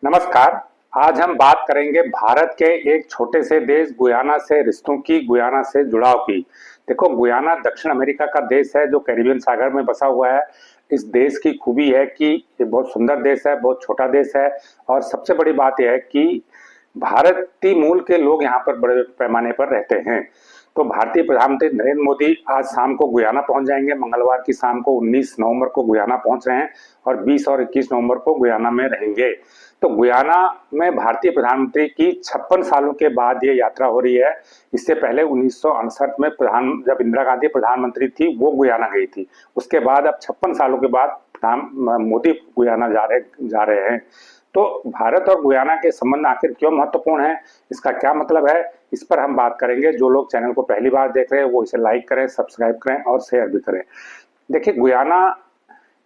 नमस्कार। आज हम बात करेंगे भारत के एक छोटे से देश गुयाना से रिश्तों की, गुयाना से जुड़ाव की। देखो, गुयाना दक्षिण अमेरिका का देश है जो कैरिबियन सागर में बसा हुआ है। इस देश की खूबी है कि ये बहुत सुंदर देश है, बहुत छोटा देश है। और सबसे बड़ी बात यह है कि भारतीय मूल के लोग यहाँ पर बड़े पैमाने पर रहते हैं। तो भारतीय प्रधानमंत्री नरेंद्र मोदी आज शाम को गुयाना पहुंच जाएंगे। मंगलवार की शाम को 19 नवंबर को गुयाना पहुंच रहे हैं और 20 और 21 नवंबर को गुयाना में रहेंगे। तो गुयाना में भारतीय प्रधानमंत्री की 56 सालों के बाद ये यात्रा हो रही है। इससे पहले 1968 में जब इंदिरा गांधी प्रधानमंत्री थी वो गुयाना गई थी। उसके बाद अब 56 सालों के बाद मोदी गुयाना जा रहे हैं। तो भारत और गुयाना के संबंध आखिर क्यों महत्वपूर्ण है, इसका क्या मतलब है, इस पर हम बात करेंगे। जो लोग चैनल को पहली बार देख रहे हैं वो इसे लाइक करें, सब्सक्राइब करें और शेयर भी करें। देखिए, गुयाना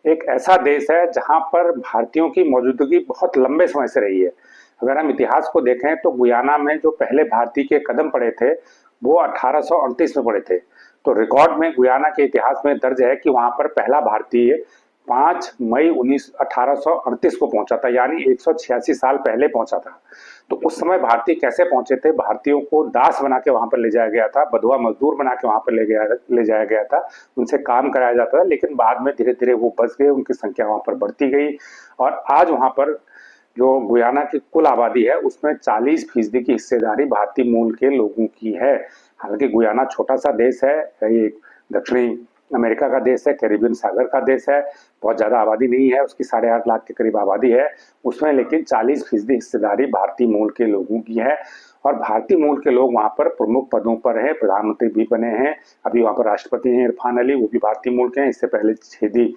एक ऐसा देश है जहां पर भारतीयों की मौजूदगी बहुत लंबे समय से रही है। अगर हम इतिहास को देखें तो गुयाना में जो पहले भारतीय के कदम पड़े थे वो 1838 में पड़े थे। तो रिकॉर्ड में गुयाना के इतिहास में दर्ज है कि वहां पर पहला भारतीय 5 मई 1838 को पहुंचा था, यानी 186 साल पहले पहुंचा था। तो उस समय भारतीय कैसे पहुंचे थे? भारतीयों को दास बना के वहां पर ले जाया गया था, बधुआ मजदूर बना के वहां पर ले जाया गया था। उनसे काम कराया जाता था, लेकिन बाद में धीरे धीरे वो बच गए, उनकी संख्या वहां पर बढ़ती गई। और आज वहां पर जो गुयाना की कुल आबादी है उसमें 40% की हिस्सेदारी भारतीय मूल के लोगों की है। हालांकि गुयाना छोटा सा देश है, ये दक्षिणी अमेरिका का देश है, कैरिबियन सागर का देश है, बहुत ज्यादा आबादी नहीं है, उसकी 8.5 लाख के करीब आबादी है उसमें, लेकिन 40% हिस्सेदारी भारतीय मूल के लोगों की है। और भारतीय मूल के लोग वहां पर प्रमुख पदों पर हैं, प्रधानमंत्री भी बने हैं। अभी वहां पर राष्ट्रपति हैं इरफान अली, वो भी भारतीय मूल के हैं। इससे पहले छेदी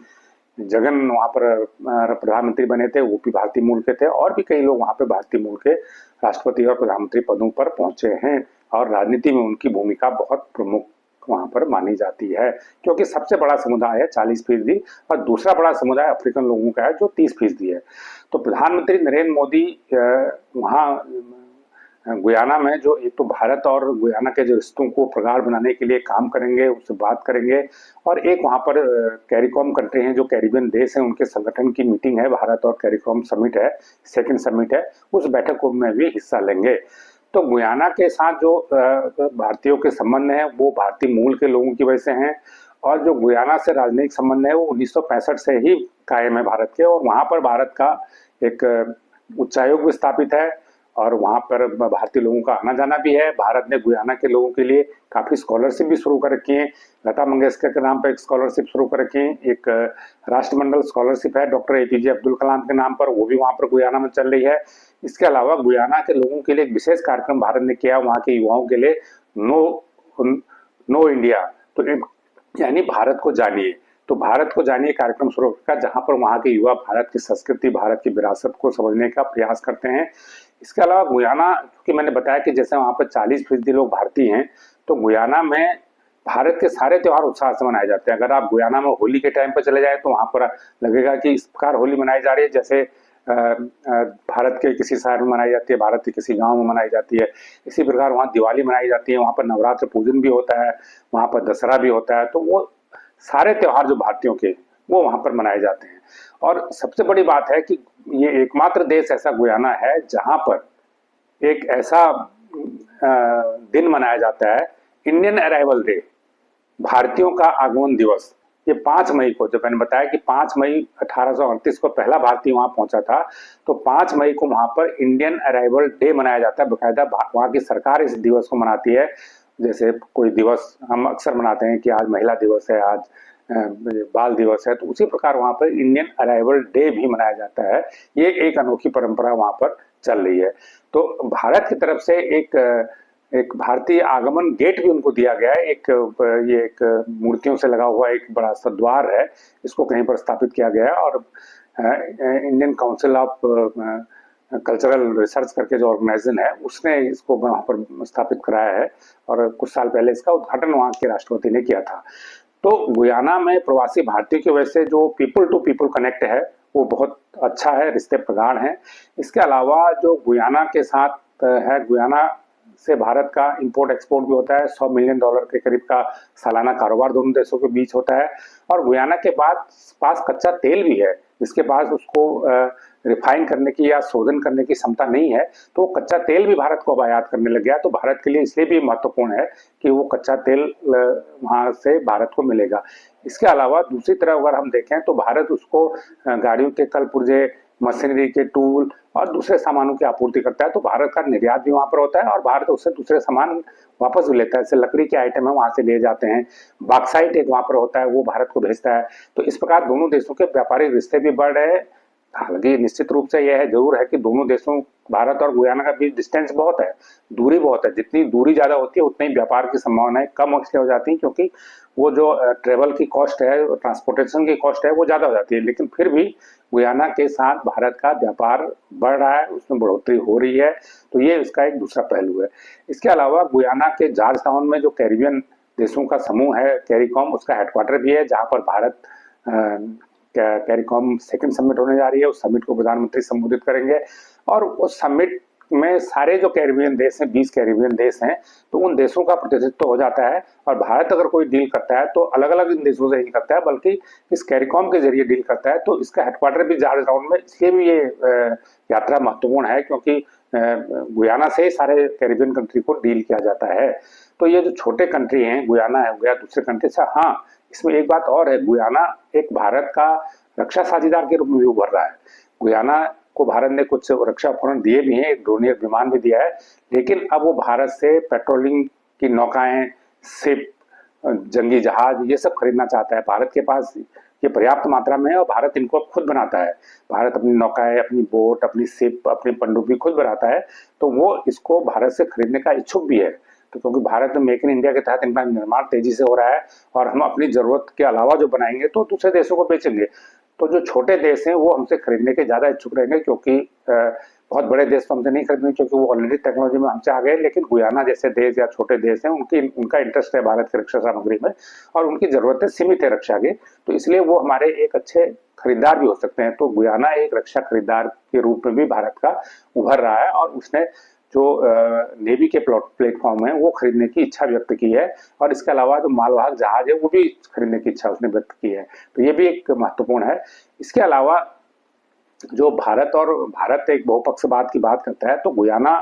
जगन वहां पर प्रधानमंत्री बने थे, वो भी भारतीय मूल के थे। और भी कई लोग वहां पर भारतीय मूल के राष्ट्रपति और प्रधानमंत्री पदों पर पहुंचे हैं। और राजनीति में उनकी भूमिका बहुत प्रमुख वहां पर मानी जाती है, क्योंकि सबसे बड़ा समुदाय है 40%, और दूसरा बड़ा समुदाय अफ्रीकन लोगों का है जो 30% है। तो प्रधानमंत्री नरेंद्र मोदी वहां गुयाना में जो एक तो भारत और गुयाना के जो रिश्तों को प्रगाढ़ बनाने के लिए काम करेंगे, उससे बात करेंगे। और एक वहां पर कैरिकॉम कंट्री हैं, जो कैरिबियन देश हैं, उनके संगठन की मीटिंग है, भारत और कैरिकॉम समिट है, सेकंड समिट है, उस बैठकों में भी हिस्सा लेंगे। तो गुयाना के साथ जो भारतीयों के संबंध हैं वो भारतीय मूल के लोगों की वजह से हैं। और जो गुयाना से राजनयिक संबंध है वो 1965 से ही कायम है भारत के। और वहां पर भारत का एक उच्चायोग भी स्थापित है और वहां पर भारतीय लोगों का आना जाना भी है। भारत ने गुयाना के लोगों के लिए काफी स्कॉलरशिप भी शुरू कर रखी है। लता मंगेशकर के नाम पर एक स्कॉलरशिप शुरू कर रखी है, एक राष्ट्रमंडल स्कॉलरशिप है डॉक्टर एपीजे अब्दुल कलाम के नाम पर, वो भी वहां पर गुयाना में चल रही है। इसके अलावा गुयाना के लोगों के लिए एक विशेष कार्यक्रम भारत ने किया, वहां के युवाओं के लिए नो इंडिया, तो यानी भारत को जानिए। तो भारत को जानिए कार्यक्रम शुरू किया, जहां पर वहां के युवा भारत की संस्कृति, भारत की विरासत को समझने का प्रयास करते हैं। इसके अलावा गुयाना, क्योंकि मैंने बताया कि जैसे वहां पर 40% लोग भारतीय हैं, तो गुयाना में भारत के सारे त्योहार उत्साह से मनाए जाते हैं। अगर आप गुयाना में होली के टाइम पर चले जाए तो वहां पर लगेगा कि इस प्रकार होली मनाई जा रही है जैसे भारत के किसी शहर में मनाई जाती है, भारत के किसी गांव में मनाई जाती है। इसी प्रकार वहाँ दिवाली मनाई जाती है, वहाँ पर नवरात्र पूजन भी होता है, वहाँ पर दशहरा भी होता है। तो वो सारे त्योहार जो भारतीयों के वो वहां पर मनाए जाते हैं। और सबसे बड़ी बात है कि ये एकमात्र देश ऐसा गुयाना है जहां पर एक ऐसा दिन मनाया जाता है, इंडियन अराइवल डे, भारतीयों का आगमन दिवस। ये 5 मई को, जब मैंने बताया कि 5 मई 1838 को पहला भारतीय वहां पहुंचा था, तो 5 मई को वहां पर इंडियन अराइवल डे मनाया जाता है। बकायदा वहां की सरकार इस दिवस को मनाती है। जैसे कोई दिवस हम अक्सर मनाते हैं कि आज महिला दिवस है, आज बाल दिवस है, तो उसी प्रकार वहां पर इंडियन अराइवल डे भी मनाया जाता है। ये एक अनोखी परंपरा वहां पर चल रही है। तो भारत की तरफ से एक भारतीय आगमन गेट भी उनको दिया गया है। ये एक मूर्तियों से लगा हुआ एक बड़ा सा द्वार है, इसको कहीं पर स्थापित किया गया है। और Indian council of cultural research करके जो ऑर्गेनाइजेशन है उसने इसको वहां पर स्थापित कराया है, और कुछ साल पहले इसका उद्घाटन वहां के राष्ट्रपति ने किया था। तो गुयाना में प्रवासी भारतीयों की वजह से जो पीपल टू पीपल कनेक्ट है वो बहुत अच्छा है, रिश्ते प्रगाढ़ हैं। इसके अलावा जो गुयाना के साथ है, गुयाना से भारत का इंपोर्ट एक्सपोर्ट भी होता है। $100 मिलियन के करीब का सालाना कारोबार दोनों देशों के बीच होता है। और गुयाना के पास कच्चा तेल भी है, जिसके पास उसको रिफाइन करने की या शोधन करने की क्षमता नहीं है, तो वो कच्चा तेल भी भारत को अब आयात करने लग गया। तो भारत के लिए इसलिए भी महत्वपूर्ण है कि वो कच्चा तेल वहां से भारत को मिलेगा। इसके अलावा दूसरी तरफ अगर हम देखें तो भारत उसको गाड़ियों के कल पुर्जे, मशीनरी के टूल और दूसरे सामानों की आपूर्ति करता है। तो भारत का निर्यात भी वहां पर होता है और भारत उससे दूसरे सामान वापस भी लेता है। जैसे लकड़ी के आइटम है वहां से ले जाते हैं, बॉक्साइट एक वहां पर होता है वो भारत को भेजता है। तो इस प्रकार दोनों देशों के व्यापारिक रिश्ते भी बढ़ रहे हैं। हालांकि निश्चित रूप से यह है, जरूर है कि दोनों देशों, भारत और गुयाना का बीच डिस्टेंस बहुत है, दूरी बहुत है। जितनी दूरी ज्यादा होती है उतनी व्यापार की संभावनाएं कम इसलिए हो जाती हैं, क्योंकि वो जो ट्रेवल की कॉस्ट है, ट्रांसपोर्टेशन की कॉस्ट है, वो ज्यादा हो जाती है। लेकिन फिर भी गुयाना के साथ भारत का व्यापार बढ़ रहा है, उसमें बढ़ोतरी हो रही है। तो ये इसका एक दूसरा पहलू है। इसके अलावा गुयाना के जॉर्ज टाउन में जो कैरिबियन देशों का समूह है कैरिकॉम, उसका हेडक्वार्टर भी है, जहां पर भारत कैरिकॉम सेकंड समिट होने जा रही है। उस समिट को प्रधानमंत्री संबोधित करेंगे और उस समिट में सारे जो कैरिबियन देश हैं, 20 कैरिबियन देश हैं, तो उन देशों का प्रतिनिधित्व हो जाता है। और भारत अगर कोई डील करता है तो अलग अलग इन देशों से नहीं करता है, बल्कि इस कैरिकॉम के जरिए डील करता है। तो इसका हेडक्वार्टर भी जॉर्ज टाउन में, इसलिए भी ये यात्रा महत्वपूर्ण है, क्योंकि गुयाना से सारे कैरिबियन कंट्री को डील किया जाता है। तो ये जो छोटे कंट्री हैं, गुयाना है हो गया, दूसरे कंट्री से, हाँ इसमें एक बात और है, गुयाना एक भारत का रक्षा साझेदार के रूप में भी उभर रहा है। गुयाना को भारत ने कुछ रक्षा उपकरण दिए भी हैं, एक ड्रोनियर विमान भी दिया है, लेकिन अब वो भारत से पेट्रोलिंग की नौकाएं, शिप, जंगी जहाज, ये सब खरीदना चाहता है। भारत के पास ये पर्याप्त मात्रा में है और भारत इनको खुद बनाता है। भारत अपनी नौकाएं, अपनी बोट, अपनी शिप, अपनी पनडुब्बी खुद बनाता है। तो वो इसको भारत से खरीदने का इच्छुक भी है। तो क्योंकि भारत में मेक इन इंडिया के तहत इनका निर्माण तेजी से हो रहा है और हम अपनी जरूरत के अलावा जो बनाएंगे तो दूसरे देशों को बेचेंगे। तो जो छोटे देश हैं वो हमसे खरीदने के ज्यादा इच्छुक रहेंगे, क्योंकि बहुत बड़े देश तो हमसे नहीं खरीदेंगे क्योंकि वो ऑलरेडी टेक्नोलॉजी में हमसे आ गए। लेकिन गुयाना जैसे देश या छोटे देश हैं, उनका इंटरेस्ट है भारत की रक्षा सामग्री में और उनकी जरूरतें सीमित है रक्षा की। तो इसलिए वो हमारे एक अच्छे खरीदार भी हो सकते हैं। तो गुयाना एक रक्षा खरीदार के रूप में भी भारत का उभर रहा है और उसने जो नेवी के प्लेटफॉर्म है वो खरीदने की इच्छा व्यक्त की है। और इसके अलावा जो मालवाहक जहाज है वो भी खरीदने की इच्छा उसने व्यक्त की है। तो ये भी एक महत्वपूर्ण है। इसके अलावा जो भारत एक बहुपक्षवाद की बात करता है, तो गुयाना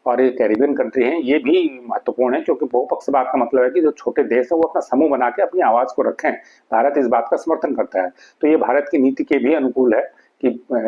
और ये कैरिबियन कंट्री हैं, ये भी महत्वपूर्ण है, क्योंकि बहुपक्षवाद का मतलब है कि जो छोटे देश है वो अपना समूह बना के अपनी आवाज को रखें। भारत इस बात का समर्थन करता है। तो ये भारत की नीति के भी अनुकूल है कि